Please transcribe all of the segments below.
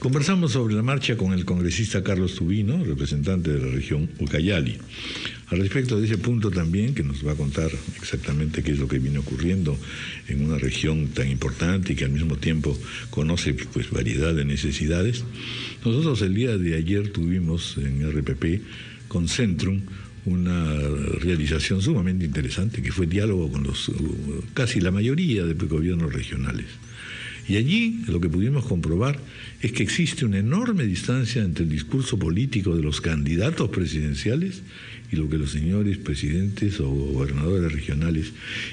Conversamos sobre la marcha con el congresista Carlos Tubino, representante de la región Ucayali. Al respecto de ese punto también, que nos va a contar exactamente qué es lo que viene ocurriendo en una región tan importante y que al mismo tiempo conoce pues variedad de necesidades, nosotros el día de ayer tuvimos en RPP con Centrum una realización sumamente interesante que fue diálogo con casi la mayoría de gobiernos regionales. Y allí lo que pudimos comprobar es que existe una enorme distancia entre el discurso político de los candidatos presidenciales y lo que los señores presidentes o gobernadores regionales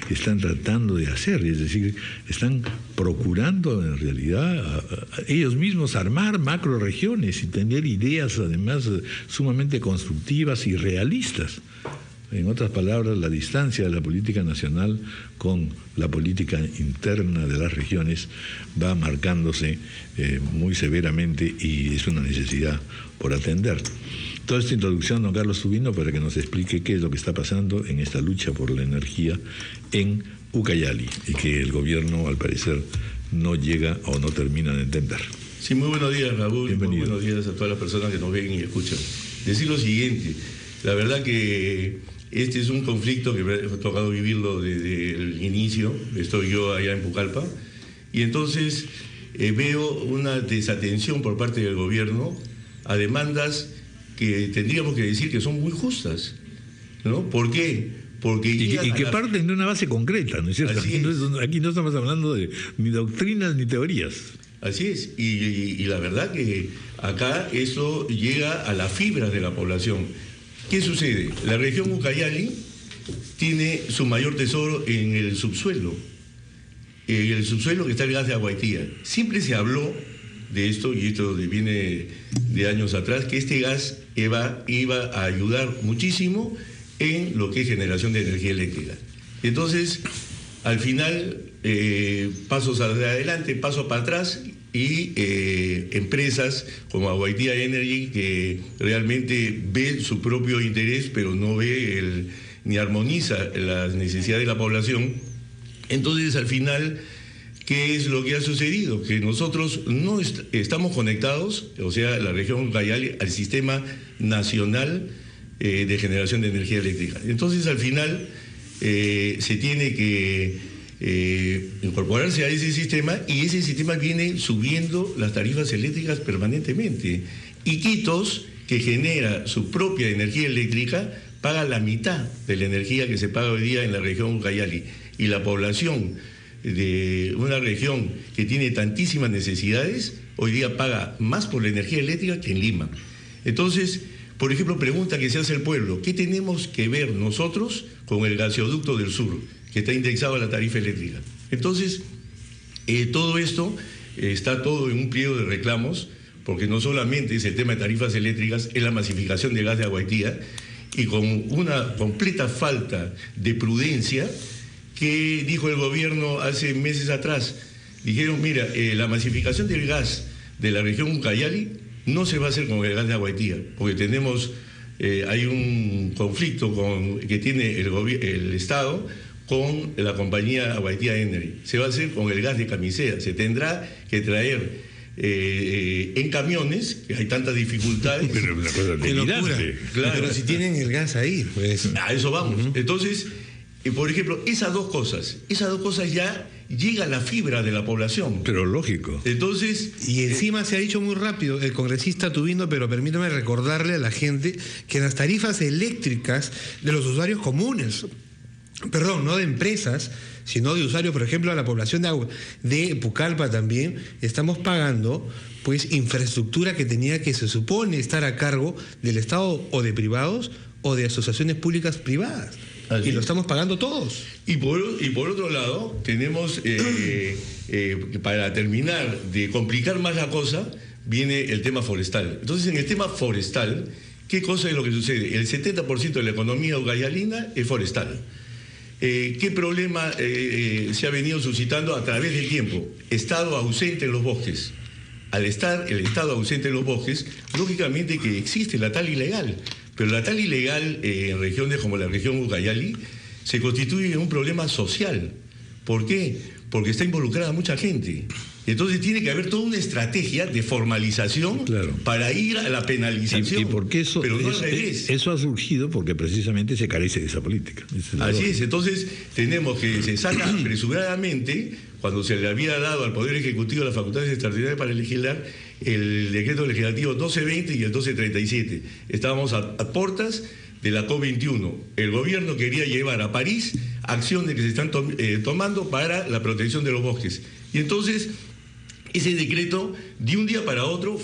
están tratando de hacer, es decir, están procurando en realidad ellos mismos armar macroregiones y tener ideas además sumamente constructivas y realistas. En otras palabras, la distancia de la política nacional con la política interna de las regiones va marcándose muy severamente y es una necesidad por atender. Toda esta introducción, don Carlos Tubino, para que nos explique qué es lo que está pasando en esta lucha por la energía en Ucayali y que el gobierno, al parecer, no llega o no termina de entender. Sí, muy buenos días, Raúl. Bienvenido. Muy buenos días a todas las personas que nos ven y escuchan. Decir lo siguiente, la verdad que este es un conflicto que me ha tocado vivirlo desde el inicio. Estoy yo allá en Pucallpa y entonces veo una desatención por parte del gobierno a demandas que tendríamos que decir que son muy justas, ¿no? ¿Por qué? Porque y que parten de una base concreta, ¿no es cierto? Aquí no estamos hablando de ni doctrinas ni teorías. Así es, y la verdad que acá eso llega a las fibras de la población. ¿Qué sucede? La región Ucayali tiene su mayor tesoro en el subsuelo. En el subsuelo que está el gas de Aguaitía. Siempre se habló de esto, y esto viene de años atrás, que este gas iba a ayudar muchísimo en lo que es generación de energía eléctrica. Entonces, al final, pasos hacia adelante, pasos para atrás, y empresas como Aguaitía Energy que realmente ve su propio interés pero no ve ni armoniza las necesidades de la población. Entonces al final, ¿qué es lo que ha sucedido? Que nosotros no estamos conectados, o sea, la región Ucayali, al sistema nacional de generación de energía eléctrica. Entonces al final se tiene que incorporarse a ese sistema, y ese sistema viene subiendo las tarifas eléctricas permanentemente. Iquitos, que genera su propia energía eléctrica, paga la mitad de la energía que se paga hoy día en la región Ucayali. Y la población de una región que tiene tantísimas necesidades, hoy día paga más por la energía eléctrica que en Lima. Entonces, por ejemplo, pregunta que se hace el pueblo: ¿qué tenemos que ver nosotros con el gasoducto del sur, que está indexado a la tarifa eléctrica? Entonces, todo esto está todo en un pliego de reclamos, porque no solamente es el tema de tarifas eléctricas, es la masificación del gas de Aguaitía, y con una completa falta de prudencia que dijo el gobierno hace meses atrás. Dijeron, mira, la masificación del gas de la región Ucayali no se va a hacer con el gas de Aguaitía, porque tenemos, hay un conflicto que tiene el Estado con la compañía Aguaitía Energy. Se va a hacer con el gas de Camisea. Se tendrá que traer en camiones, que hay tantas dificultades. Pero una cosa delirante. Claro. Pero si tienen el gas ahí, pues. A eso vamos. Entonces, por ejemplo, esas dos cosas ya llega a la fibra de la población. Pero lógico. Entonces, y encima se ha dicho muy rápido el congresista Tubino, pero permítame recordarle a la gente que las tarifas eléctricas de los usuarios comunes, perdón, no de empresas, sino de usuarios, por ejemplo, a la población de Pucallpa también, estamos pagando pues infraestructura que se supone estar a cargo del Estado o de privados o de asociaciones públicas privadas. Y lo estamos pagando todos. Y por otro lado, tenemos, para terminar de complicar más la cosa, viene el tema forestal. Entonces, en el tema forestal, ¿qué cosa es lo que sucede? El 70% de la economía ucayalina es forestal. ¿Qué problema se ha venido suscitando a través del tiempo? Estado ausente en los bosques. Al estar el Estado ausente en los bosques, lógicamente que existe la tala ilegal. Pero la tala ilegal en regiones como la región Ucayali se constituye en un problema social. ¿Por qué? Porque está involucrada mucha gente. Entonces tiene que haber toda una estrategia de formalización para ir a la penalización. Y porque eso, pero no al revés. Eso ha surgido porque precisamente se carece de esa política. Así es, entonces tenemos que se saca apresuradamente, cuando se le había dado al Poder Ejecutivo las facultades extraordinarias para legislar, el decreto legislativo 1220 y el 1237. Estábamos a puertas de la COP21. El gobierno quería llevar a París acciones que se están tomando para la protección de los bosques. Y entonces ese decreto de un día para otro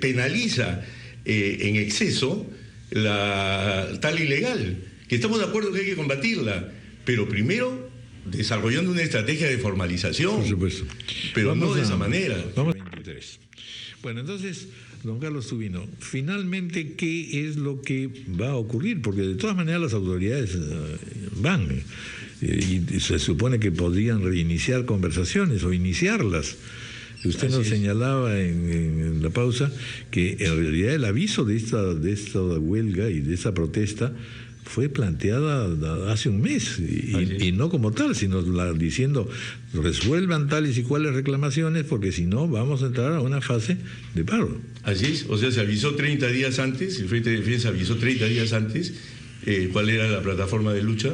penaliza en exceso la tal ilegal, que estamos de acuerdo que hay que combatirla, pero primero desarrollando una estrategia de formalización. Por supuesto. Pero no de esa manera. Vamos a 23. Bueno, entonces, don Carlos Tubino, finalmente, ¿qué es lo que va a ocurrir? Porque de todas maneras las autoridades van y se supone que podrían reiniciar conversaciones o iniciarlas. Usted nos señalaba en la pausa que en realidad el aviso de esta huelga y de esta protesta fue planteada hace un mes y no como tal, sino diciendo resuelvan tales y cuales reclamaciones porque si no vamos a entrar a una fase de paro. Así es, o sea, se avisó 30 días antes, el Frente de Defensa avisó 30 días antes cuál era la plataforma de lucha,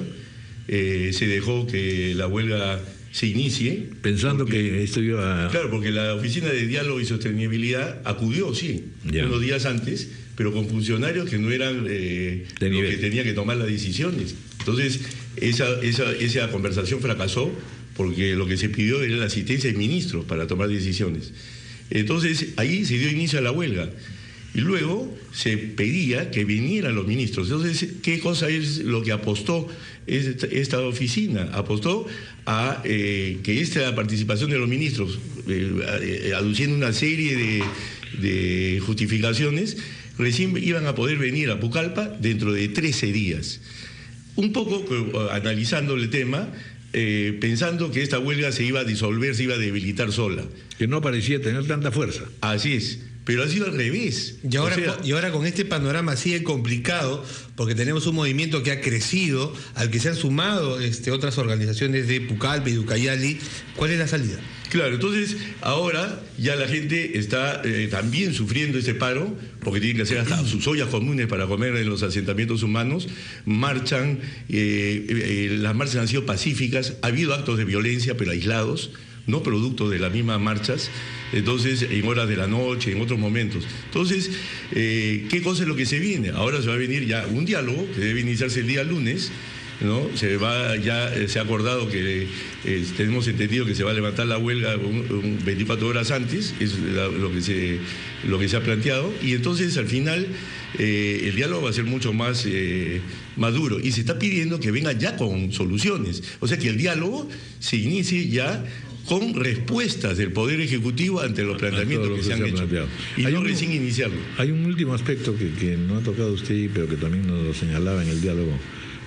se dejó que la huelga se inicie. Pensando que esto iba a... Claro, porque la Oficina de Diálogo y Sostenibilidad acudió, unos días antes, pero con funcionarios que no eran los que tenían que tomar las decisiones. Entonces, esa conversación fracasó porque lo que se pidió era la asistencia de ministros para tomar decisiones. Entonces, ahí se dio inicio a la huelga. Y luego se pedía que vinieran los ministros. Entonces, ¿qué cosa es lo que apostó esta oficina? Apostó a que esta participación de los ministros, aduciendo una serie de justificaciones, recién iban a poder venir a Pucallpa dentro de 13 días. Un poco analizando el tema, pensando que esta huelga se iba a disolver, se iba a debilitar sola. Que no parecía tener tanta fuerza. Así es. Pero ha sido al revés. Y ahora con este panorama sigue complicado, porque tenemos un movimiento que ha crecido, al que se han sumado otras organizaciones de Pucallpa y de Ucayali. ¿Cuál es la salida? Claro, entonces ahora ya la gente está también sufriendo este paro, porque tienen que hacer hasta sus ollas comunes para comer en los asentamientos humanos, marchan, las marchas han sido pacíficas, ha habido actos de violencia, pero aislados, no producto de las mismas marchas, entonces en horas de la noche, en otros momentos. Entonces, ¿qué cosa es lo que se viene? Ahora se va a venir ya un diálogo que debe iniciarse el día lunes, ¿no? Se ha acordado que tenemos entendido que se va a levantar la huelga 24 horas antes, es lo que se ha planteado, y entonces al final el diálogo va a ser mucho más duro, y se está pidiendo que venga ya con soluciones, o sea que el diálogo se inicie ya con respuestas del Poder Ejecutivo ante los planteamientos que se han hecho. Y no recién iniciarlo. Hay un último aspecto que no ha tocado usted, pero que también nos lo señalaba en el diálogo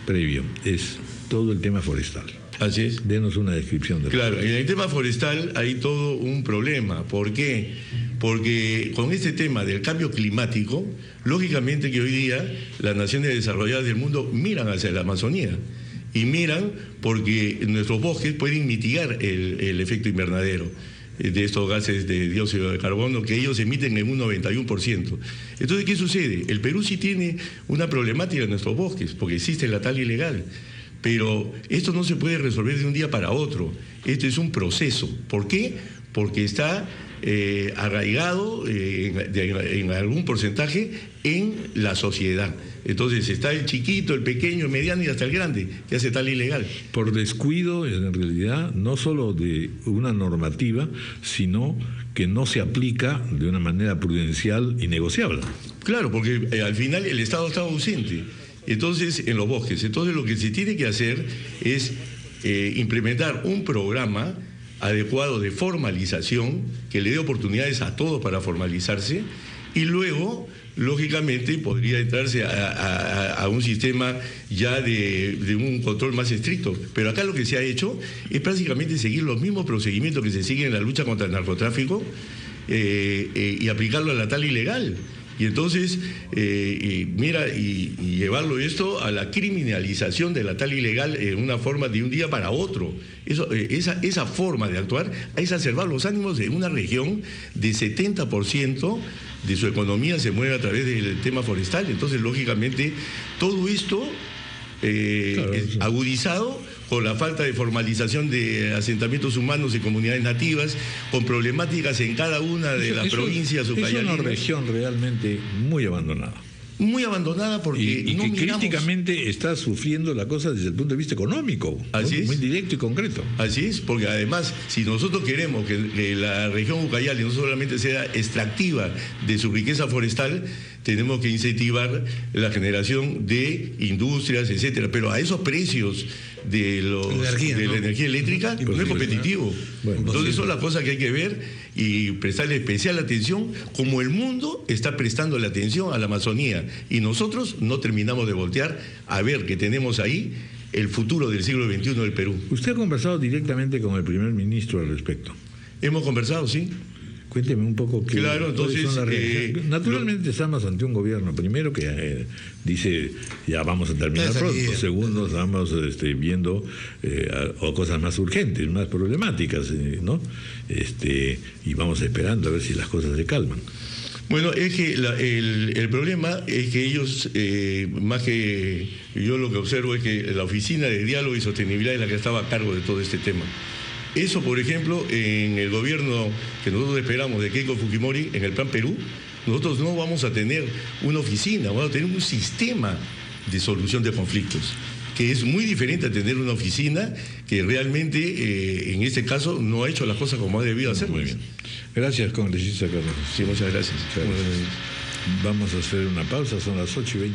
previo, es todo el tema forestal. Así es. Denos una descripción de Claro, en el tema forestal hay todo un problema. ¿Por qué? Porque con este tema del cambio climático, lógicamente que hoy día las naciones desarrolladas del mundo miran hacia la Amazonía. Y miran porque nuestros bosques pueden mitigar el efecto invernadero de estos gases de dióxido de carbono que ellos emiten en un 91%. Entonces, ¿qué sucede? El Perú sí tiene una problemática en nuestros bosques porque existe la tala ilegal. Pero esto no se puede resolver de un día para otro. Esto es un proceso. ¿Por qué? Porque está arraigado en algún porcentaje en la sociedad. Entonces está el chiquito, el pequeño, el mediano y hasta el grande que hace tal ilegal. Por descuido, en realidad, no solo de una normativa, sino que no se aplica de una manera prudencial y negociable. Claro, porque al final el Estado está ausente. Entonces, en los bosques. Entonces, lo que se tiene que hacer es implementar un programa adecuado de formalización que le dé oportunidades a todos para formalizarse y luego, lógicamente, podría entrarse a un sistema ya de un control más estricto. Pero acá lo que se ha hecho es prácticamente seguir los mismos procedimientos que se siguen en la lucha contra el narcotráfico y aplicarlo a la tala ilegal. Y entonces, mira, y llevarlo esto a la criminalización de la tal ilegal en una forma de un día para otro. Esa forma de actuar ha exacerbado los ánimos de una región de 70% de su economía se mueve a través del tema forestal. Entonces, lógicamente, todo esto es agudizado por la falta de formalización de asentamientos humanos y comunidades nativas, con problemáticas en cada una de las provincias ucayalinas. Es una región realmente muy abandonada. Muy abandonada porque y que críticamente está sufriendo la cosa desde el punto de vista económico. Así es. Muy directo y concreto. Así es, porque además, si nosotros queremos que la región Ucayali no solamente sea extractiva de su riqueza forestal, tenemos que incentivar la generación de industrias, etcétera, pero a esos precios de la energía eléctrica no es competitivo. Bueno, entonces son las cosas que hay que ver y prestarle especial atención, como el mundo está prestando la atención a la Amazonía, y nosotros no terminamos de voltear a ver que tenemos ahí el futuro del siglo XXI del Perú. ¿Usted ha conversado directamente con el primer ministro al respecto? Hemos conversado, sí. Cuénteme un poco qué claro, entonces, son las reacciones. Naturalmente estamos ante un gobierno, primero, que dice ya vamos a terminar pronto, segundo, estamos viendo cosas más urgentes, más problemáticas, ¿no? Y vamos esperando a ver si las cosas se calman. Bueno, es que el problema es que ellos, más que yo lo que observo es que la Oficina de Diálogo y Sostenibilidad es la que estaba a cargo de todo este tema. Eso, por ejemplo, en el gobierno que nosotros esperamos de Keiko Fujimori, en el Plan Perú, nosotros no vamos a tener una oficina, vamos a tener un sistema de solución de conflictos, que es muy diferente a tener una oficina que realmente, en este caso, no ha hecho las cosas como ha debido hacer. Muy bien. Gracias, congresista Carlos. Sí, muchas gracias. Vamos a hacer una pausa, son las 8:29.